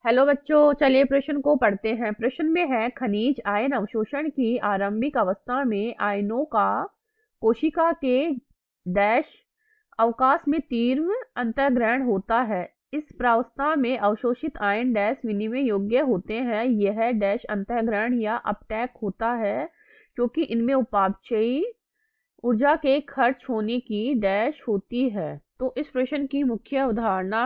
Hello बच्चों, चलिए प्रश्न को पढ़ते हैं। प्रश्न में है, खनिज आयन अवशोषण की आरंभिक अवस्था में आयनों का कोशिका के डैश अवकाश में तीव्र अंतर्ग्रहण होता है। इस प्रावस्था में अवशोषित आयन डैश विनिमय योग्य होते हैं। यह डैश अंतर्ग्रहण या अपटैक होता है क्योंकि इनमें उपापचयी ऊर्जा के खर्च होने की डैश होती है। तो इस प्रश्न की मुख्य अवधारणा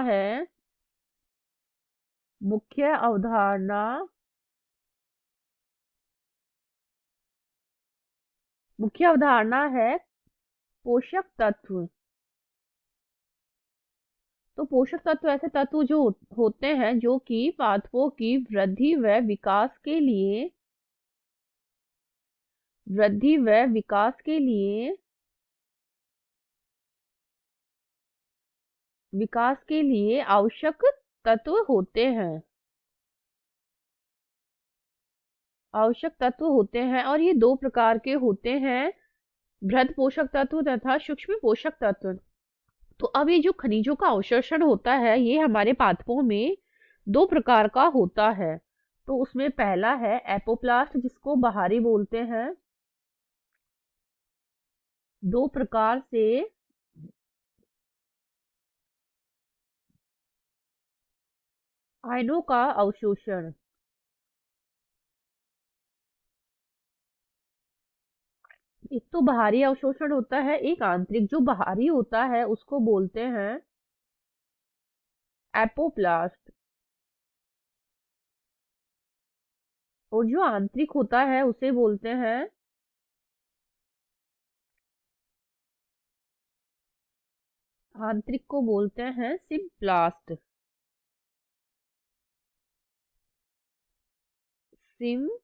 है पोषक तत्व। तो पोषक तत्व ऐसे तत्व जो होते हैं जो कि पादपों की वृद्धि व विकास के लिए आवश्यक तत्व होते हैं और ये दो प्रकार के होते हैं, बृहद पोषक तत्व तथा सूक्ष्म पोषक तत्व। तो अब ये जो खनिजों का अवशोषण होता है ये हमारे पादपों में दो प्रकार का होता है। तो उसमें पहला है एपोप्लास्ट, जिसको बाहरी बोलते हैं। दो प्रकार से आयनों का अवशोषण। एक तो बाहरी अवशोषण होता है, एक आंतरिक। जो बाहरी होता है उसको बोलते हैं एपोप्लास्ट, और जो आंतरिक होता है उसे बोलते हैं सिम्प्लास्ट। सिम्प्लास्ट।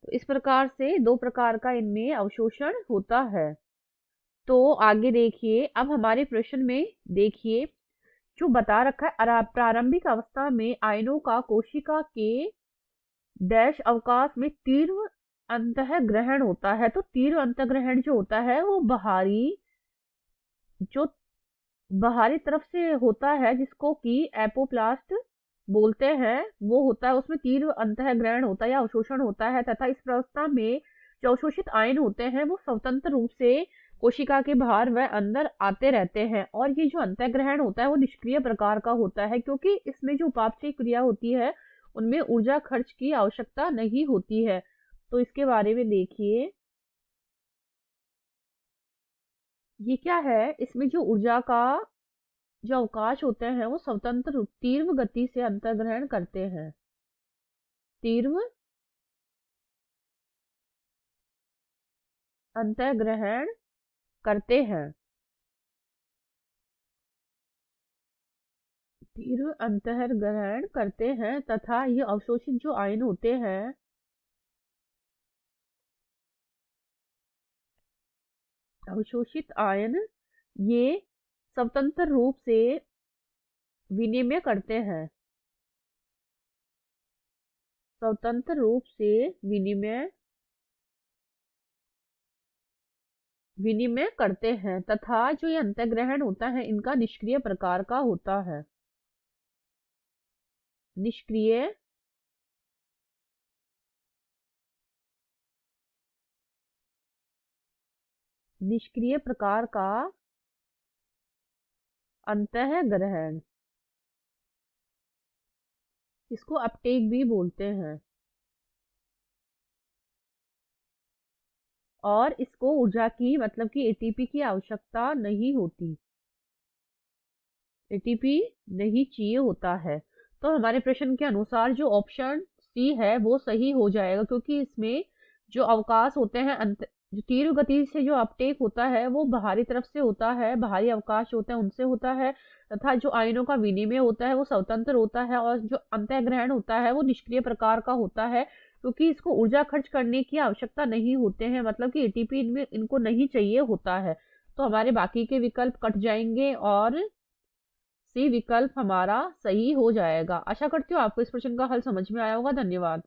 तो इस प्रकार से दो प्रकार का इनमें अवशोषण होता है। तो आगे देखिए, अब हमारे प्रश्न में देखिए जो बता रखा है, प्रारंभिक अवस्था में आयनों का कोशिका के डैश अवकाश में तीव्र अंतःग्रहण होता है। तो तीव्र अंतःग्रहण जो होता है वो जो बाहरी तरफ से होता है, जिसको कि एपोप्लास्ट बोलते हैं, वो होता है। उसमें तीव्र अंतःग्रहण होता है या अवशोषण होता है, तथा इस प्रावस्था में जो अवशोषित आयन होते हैं वो स्वतंत्र रूप से कोशिका के बाहर व अंदर आते रहते हैं। और ये जो अंतःग्रहण होता है वो निष्क्रिय प्रकार का होता है, क्योंकि इसमें जो उपापचय क्रिया होती है उनमें ऊर्जा खर्च की आवश्यकता नहीं होती है। तो इसके बारे में देखिए, ये क्या है, इसमें जो ऊर्जा का जो अवकाश होते हैं वो स्वतंत्र तीव्र गति से अंतर्ग्रहण करते हैं। तीव्र अंतर्ग्रहण करते हैं। तीव्र अंतर्ग्रहण करते हैं तथा ये अवशोषित जो आयन होते हैं, अवशोषित आयन ये स्वतंत्र रूप से विनिमय करते हैं। स्वतंत्र रूप से विनिमय विनिमय करते हैं तथा जो ये अंतर्ग्रहण होता है इनका निष्क्रिय प्रकार का होता है। निष्क्रिय निष्क्रिय प्रकार का अंतःग्रहण, इसको अपटेक भी बोलते हैं। और इसको ऊर्जा की मतलब कि एटीपी की आवश्यकता नहीं होती, एटीपी नहीं चाहिए होता है। तो हमारे प्रश्न के अनुसार जो ऑप्शन सी है वो सही हो जाएगा, क्योंकि इसमें जो अवकाश होते हैं जो तीव्र गति से जो अपटेक होता है वो बाहरी तरफ से होता है, बाहरी अवकाश होते हैं उनसे होता है, तथा जो आयनों का विनिमय होता है वो स्वतंत्र होता है, और जो अंतःग्रहण होता है वो निष्क्रिय प्रकार का होता है, क्योंकि इसको ऊर्जा खर्च करने की आवश्यकता नहीं होते हैं, मतलब कि एटीपी इनमें इनको नहीं चाहिए होता है। तो हमारे बाकी के विकल्प कट जाएंगे और सी विकल्प हमारा सही हो जाएगा। आशा करती हूँ आपको इस प्रश्न का हल समझ में आया होगा। धन्यवाद।